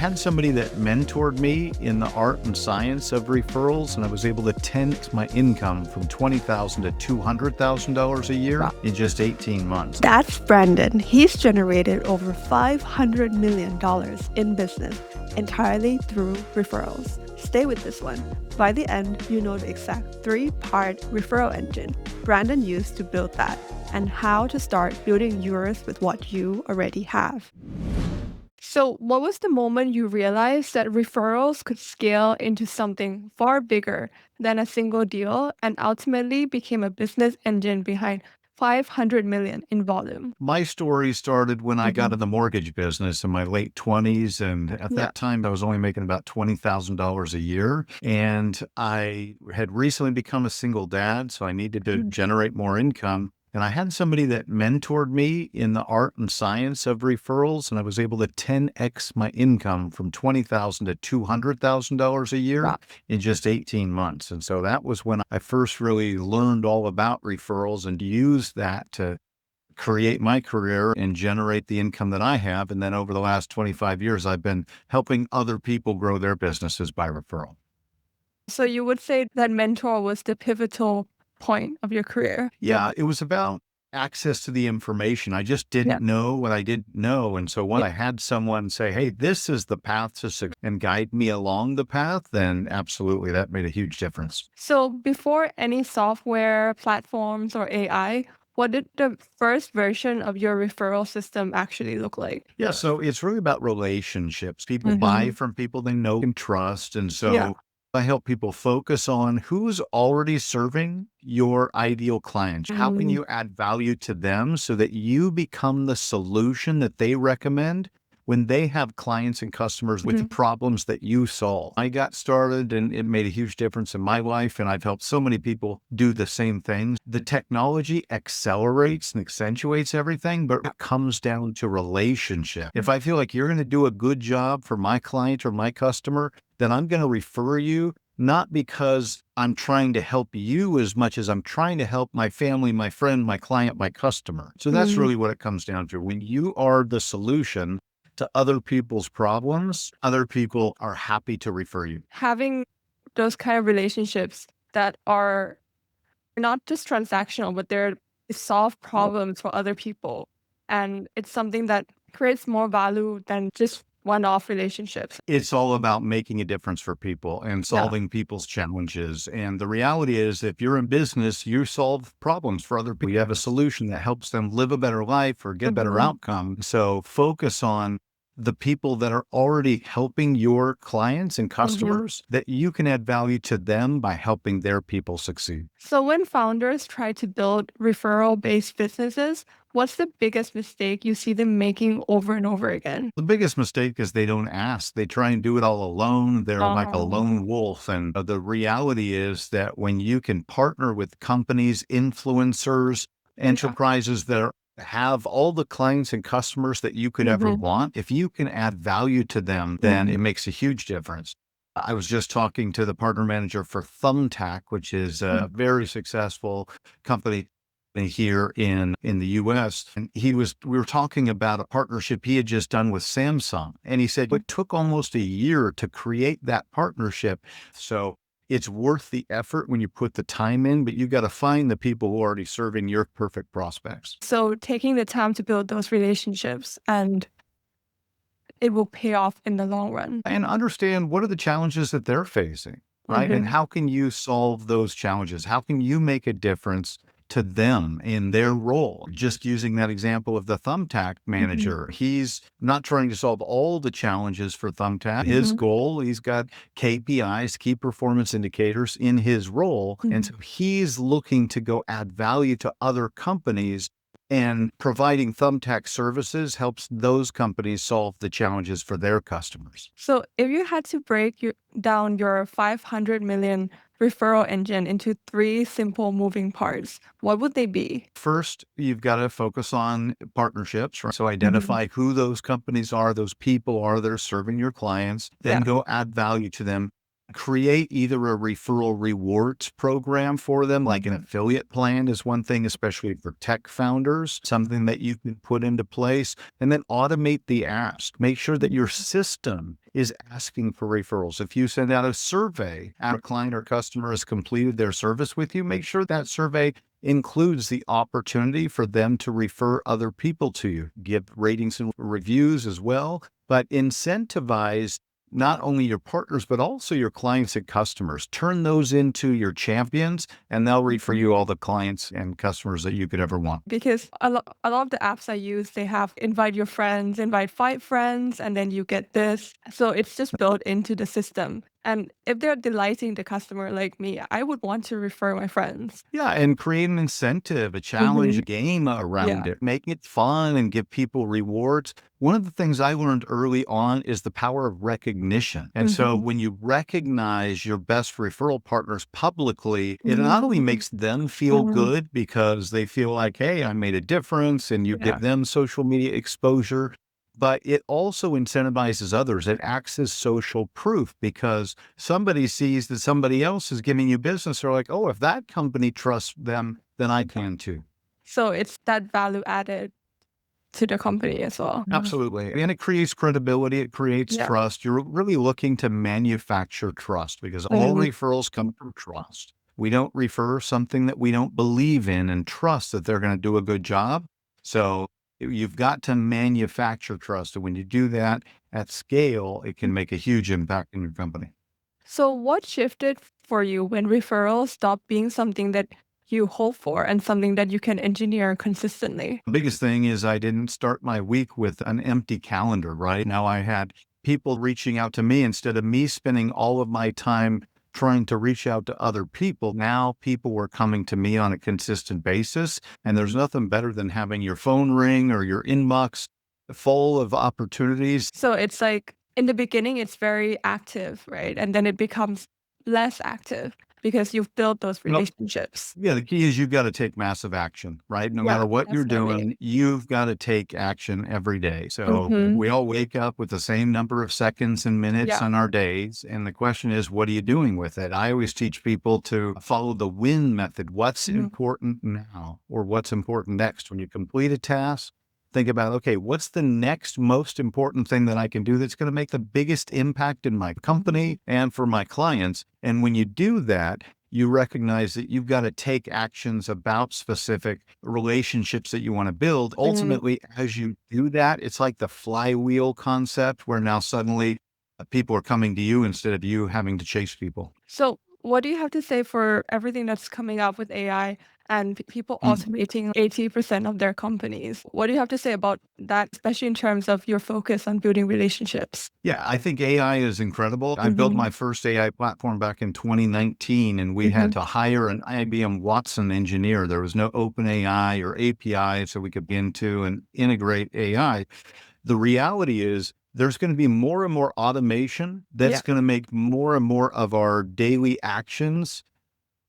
had somebody that mentored me in the art and science of referrals, and I was able to 10x my income from $20,000 to $200,000 a year in just 18 months. That's Brandon. He's generated over $500 million in business entirely through referrals. Stay with this one. By the end, you know the exact 3-part referral engine Brandon used to build that, and how to start building yours with what you already have. So what was the moment you realized that referrals could scale into something far bigger than a single deal and ultimately became a business engine behind 500 million in volume? My story started when I got in the mortgage business in my late 20s. And at that time, I was only making about $20,000 a year. And I had recently become a single dad, so I needed to generate more income. And I had somebody that mentored me in the art and science of referrals, and I was able to 10x my income from $20,000 to $200,000 a year in just 18 months. And so that was when I first really learned all about referrals and used that to create my career and generate the income that I have. And then over the last 25 years, I've been helping other people grow their businesses by referral. So you would say that mentor was the pivotal point of your career? Yeah, it was about access to the information. I just didn't know what I didn't know. And so when I had someone say, hey, this is the path to success, and guide me along the path, then absolutely that made a huge difference. So before any software, platforms, or AI, what did the first version of your referral system actually look like? Yeah, so it's really about relationships. People buy from people they know and trust. And so I help people focus on who's already serving your ideal clients. How can you add value to them so that you become the solution that they recommend when they have clients and customers with the problems that you solve? I got started and it made a huge difference in my life, and I've helped so many people do the same things. The technology accelerates and accentuates everything, but it comes down to relationship. If I feel like you're going to do a good job for my client or my customer, then I'm going to refer you, not because I'm trying to help you as much as I'm trying to help my family, my friend, my client, my customer. So that's really what it comes down to. When you are the solution to other people's problems, other people are happy to refer you. Having those kind of relationships that are not just transactional, but they're solve problems for other people. And it's something that creates more value than just one-off relationships. It's all about making a difference for people and solving people's challenges. And the reality is, if you're in business, you solve problems for other people. You have a solution that helps them live a better life or get a better outcome. So focus on the people that are already helping your clients and customers, that you can add value to them by helping their people succeed. So when founders try to build referral-based businesses, what's the biggest mistake you see them making over and over again? The biggest mistake is they don't ask. They try and do it all alone. They're like a lone wolf. And the reality is that when you can partner with companies, influencers, enterprises that have all the clients and customers that you could ever want, if you can add value to them, then it makes a huge difference. I was just talking to the partner manager for Thumbtack, which is a very successful company here in the US. And we were talking about a partnership he had just done with Samsung. And he said, it took almost a year to create that partnership. So it's worth the effort when you put the time in, but you got to find the people who are already serving your perfect prospects. So taking the time to build those relationships, and it will pay off in the long run. And understand what are the challenges that they're facing, right? And how can you solve those challenges? How can you make a difference to them in their role? Just using that example of the Thumbtack manager, he's not trying to solve all the challenges for Thumbtack. His goal, he's got KPIs, key performance indicators in his role. And so he's looking to go add value to other companies, and providing Thumbtack services helps those companies solve the challenges for their customers. So if you had to break down your 500 million referral engine into 3 simple moving parts, what would they be? First, you've got to focus on partnerships, right? So identify who those companies are, those people are that are serving your clients, then go add value to them. Create either a referral rewards program for them, like an affiliate plan is one thing, especially for tech founders, something that you can put into place, and then automate the ask. Make sure that your system is asking for referrals. If you send out a survey after a client or customer has completed their service with you, make sure that survey includes the opportunity for them to refer other people to you. Give ratings and reviews as well, but incentivize not only your partners, but also your clients and customers. Turn those into your champions, and they'll refer you all the clients and customers that you could ever want. Because a lot of the apps I use, they have invite your friends, invite 5 friends, and then you get this. So it's just built into the system. And if they're delighting the customer like me, I would want to refer my friends. Yeah, and create an incentive, a challenge, a game around Yeah. it. Make it fun and give people rewards. One of the things I learned early on is the power of recognition. And so when you recognize your best referral partners publicly, it not only makes them feel good because they feel like, hey, I made a difference, and you Yeah. give them social media exposure, but it also incentivizes others. It acts as social proof because somebody sees that somebody else is giving you business. They're like, oh, if that company trusts them, then I can too. So it's that value added to the company as well. Absolutely. And it creates credibility. It creates Yeah. trust. You're really looking to manufacture trust because all referrals come from trust. We don't refer something that we don't believe in and trust that they're going to do a good job. So you've got to manufacture trust. And when you do that at scale, it can make a huge impact in your company. So what shifted for you when referrals stopped being something that you hope for and something that you can engineer consistently? The biggest thing is I didn't start my week with an empty calendar, right? Now I had people reaching out to me instead of me spending all of my time trying to reach out to other people. Now people were coming to me on a consistent basis. And there's nothing better than having your phone ring or your inbox full of opportunities. So it's like in the beginning, it's very active, right? And then it becomes less active because you've built those Nope. relationships. Yeah, the key is you've got to take massive action, right? No matter Yeah, what you're definitely. doing, you've got to take action every day. So we all wake up with the same number of seconds and minutes Yeah. on our days. And the question is, what are you doing with it? I always teach people to follow the win method. What's important now, or what's important next? When you complete a task, think about, okay, what's the next most important thing that I can do that's going to make the biggest impact in my company and for my clients? And when you do that, you recognize that you've got to take actions about specific relationships that you want to build. Ultimately, as you do that, it's like the flywheel concept where now suddenly people are coming to you instead of you having to chase people. So what do you have to say for everything that's coming up with AI and people automating 80% of their companies? What do you have to say about that, especially in terms of your focus on building relationships? Yeah, I think AI is incredible. I built my first AI platform back in 2019, and we had to hire an IBM Watson engineer. There was no OpenAI or API, so we could begin to and integrate AI. The reality is there's going to be more and more automation that's going to make more and more of our daily actions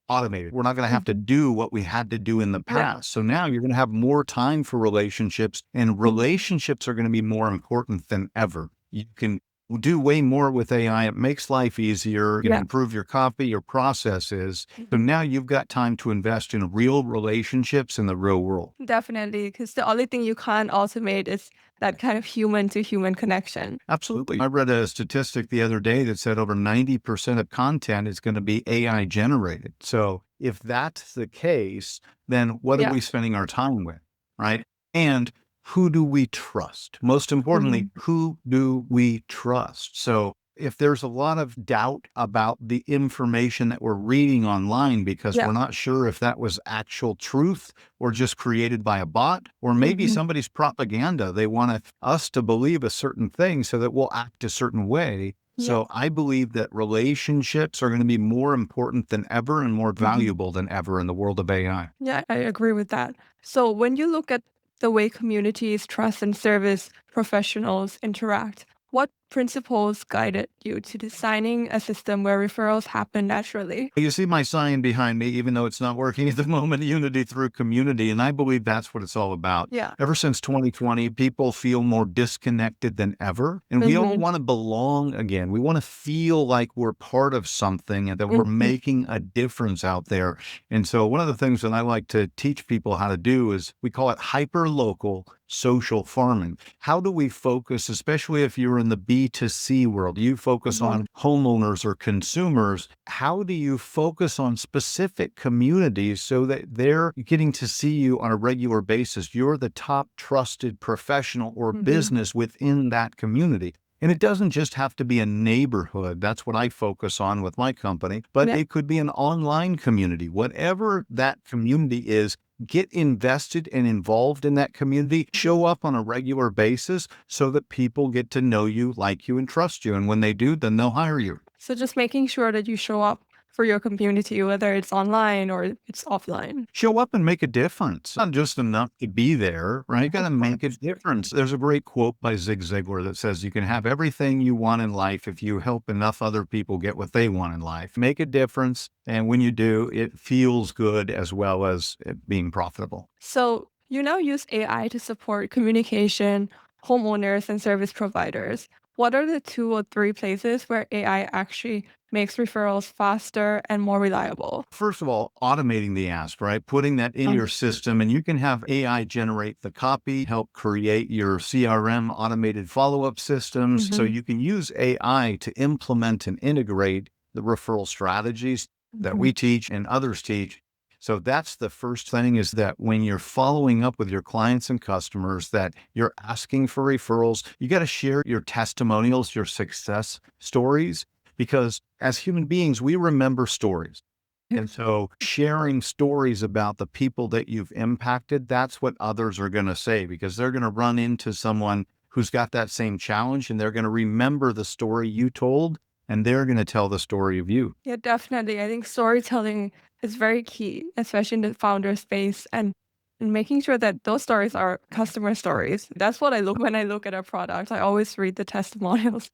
automated. We're not going to have to do what we had to do in the past. So now you're going to have more time for relationships, and relationships are going to be more important than ever. You can do way more with AI. It makes life easier. You can improve your copy, your processes. So now you've got time to invest in real relationships in the real world. Definitely, because the only thing you can't automate is that kind of human to human connection. Absolutely. I read a statistic the other day that said over 90% of content is going to be AI generated. So if that's the case, then what are we spending our time with, right? And who do we trust? Most importantly, who do we trust? So if there's a lot of doubt about the information that we're reading online because we're not sure if that was actual truth or just created by a bot, or maybe somebody's propaganda, they want us to believe a certain thing so that we'll act a certain way. So I believe that relationships are going to be more important than ever and more valuable than ever in the world of AI. Yeah, I agree with that. So when you look at the way communities, trust, and service professionals interact, what principles guided you to designing a system where referrals happen naturally? You see my sign behind me, even though it's not working at the moment, unity through community. And I believe that's what it's all about. Yeah. Ever since 2020, people feel more disconnected than ever. And we all want to belong again. We want to feel like we're part of something and that we're making a difference out there. And so one of the things that I like to teach people how to do is we call it hyper local social farming. How do we focus, especially if you're in the B2C world, you focus on homeowners or consumers, how do you focus on specific communities so that they're getting to see you on a regular basis? You're the top trusted professional or business within that community. And it doesn't just have to be a neighborhood. That's what I focus on with my company, but it could be an online community. Whatever that community is, get invested and involved in that community, show up on a regular basis so that people get to know you, like you, and trust you. And when they do, then they'll hire you. So just making sure that you show up for your community, whether it's online or it's offline. Show up and make a difference. Not just enough to be there, right? You got to make a difference. There's a great quote by Zig Ziglar that says you can have everything you want in life if you help enough other people get what they want in life. Make a difference. And when you do, it feels good as well as it being profitable. So you now use AI to support communication, homeowners, and service providers. What are the 2 or 3 places where AI actually makes referrals faster and more reliable? First of all, automating the ask, right? Putting that in your system, and you can have AI generate the copy, help create your CRM automated follow-up systems. So you can use AI to implement and integrate the referral strategies that we teach and others teach. So that's the first thing, is that when you're following up with your clients and customers, that you're asking for referrals, you got to share your testimonials, your success stories, because as human beings, we remember stories. And so sharing stories about the people that you've impacted, that's what others are going to say, because they're going to run into someone who's got that same challenge and they're going to remember the story you told and they're going to tell the story of you. Yeah, definitely. I think storytelling is very key, especially in the founder space, and making sure that those stories are customer stories. That's what I look when I look at a product. I always read the testimonials.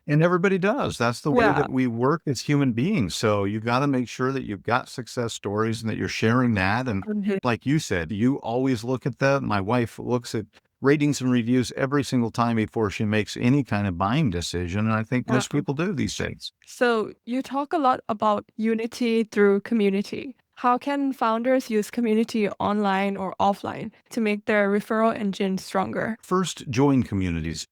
And everybody does. That's the way Yeah. that we work as human beings. So you got to make sure that you've got success stories and that you're sharing that. And like you said, you always look at that. My wife looks at ratings and reviews every single time before she makes any kind of buying decision. And I think most people do these days. So you talk a lot about unity through community. How can founders use community online or offline to make their referral engine stronger? First, join communities.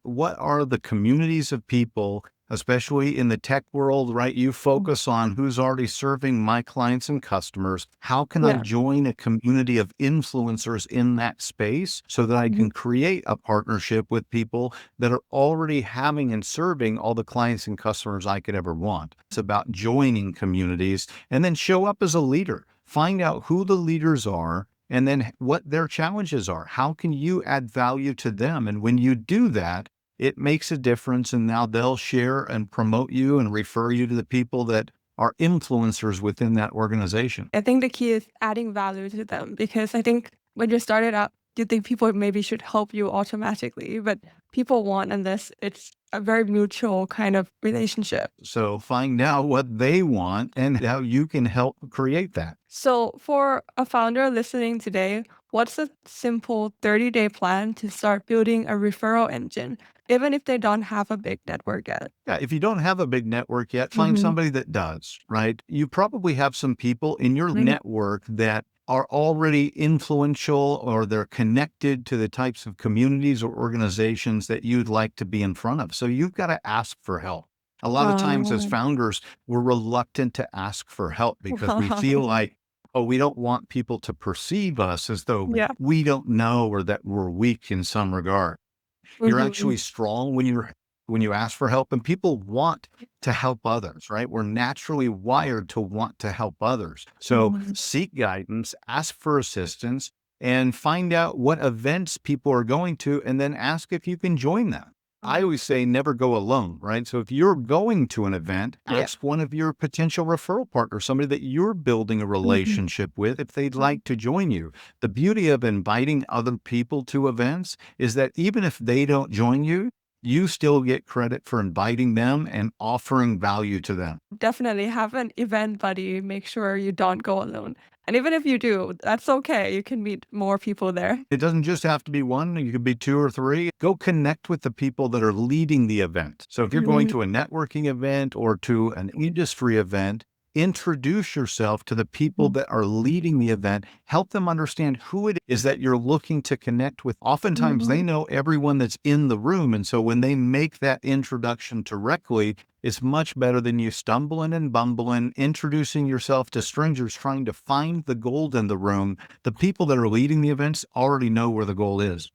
What are the communities of people, especially in the tech world, right? You focus on who's already serving my clients and customers. How can I join a community of influencers in that space so that I can create a partnership with people that are already having and serving all the clients and customers I could ever want? It's about joining communities, and then show up as a leader. Find out who the leaders are and then what their challenges are. How can you add value to them? And when you do that, it makes a difference, and now they'll share and promote you and refer you to the people that are influencers within that organization. I think the key is adding value to them, because I think when you started out, you think people maybe should help you automatically, but people want, and it's a very mutual kind of relationship. So find out what they want and how you can help create that. So for a founder listening today, what's a simple 30-day plan to start building a referral engine, even if they don't have a big network yet? Yeah, if you don't have a big network yet, find somebody that does, right? You probably have some people in your network that are already influential, or they're connected to the types of communities or organizations that you'd like to be in front of. So you've got to ask for help. A lot of times as founders, we're reluctant to ask for help because we feel like, oh, we don't want people to perceive us as though we don't know, or that we're weak in some regard. You're actually strong when you ask for help, and people want to help others, right? We're naturally wired to want to help others. So seek guidance, ask for assistance, and find out what events people are going to, and then ask if you can join them. I always say never go alone, right? So if you're going to an event, ask one of your potential referral partners, somebody that you're building a relationship with, if they'd like to join you. The beauty of inviting other people to events is that even if they don't join you, you still get credit for inviting them and offering value to them. Definitely have an event buddy. Make sure you don't go alone. And even if you do, that's okay. You can meet more people there. It doesn't just have to be one, you could be two or three. Go connect with the people that are leading the event. So if you're going to a networking event or to an industry event, introduce yourself to the people that are leading the event. Help them understand who it is that you're looking to connect with. Oftentimes they know everyone that's in the room. And so when they make that introduction directly, it's much better than you stumbling and bumbling, introducing yourself to strangers, trying to find the gold in the room. The people that are leading the events already know where the goal is.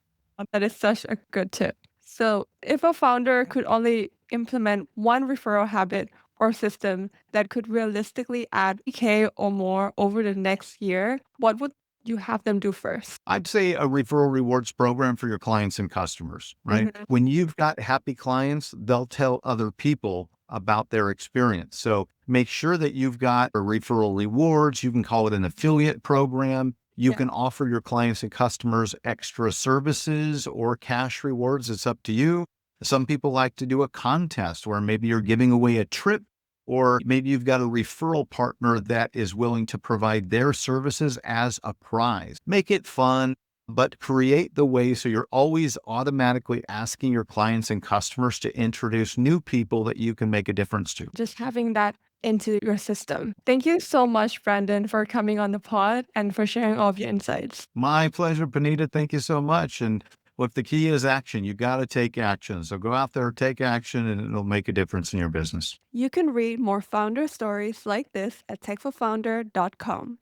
That is such a good tip. So, if a founder could only implement one referral habit or system that could realistically add K or more over the next year, what would you have them do first? I'd say a referral rewards program for your clients and customers, right? When you've got happy clients, they'll tell other people about their experience. So make sure that you've got a referral rewards. You can call it an affiliate program. You can offer your clients and customers extra services or cash rewards. It's up to you. Some people like to do a contest where maybe you're giving away a trip, or maybe you've got a referral partner that is willing to provide their services as a prize. Make it fun, but create the way so you're always automatically asking your clients and customers to introduce new people that you can make a difference to. Just having that into your system. Thank you so much, Brandon, for coming on the pod and for sharing all of your insights. My pleasure, Panida. Thank you so much. And look, the key is action. You got to take action. So go out there, take action, and it'll make a difference in your business. You can read more founder stories like this at techforfounder.com.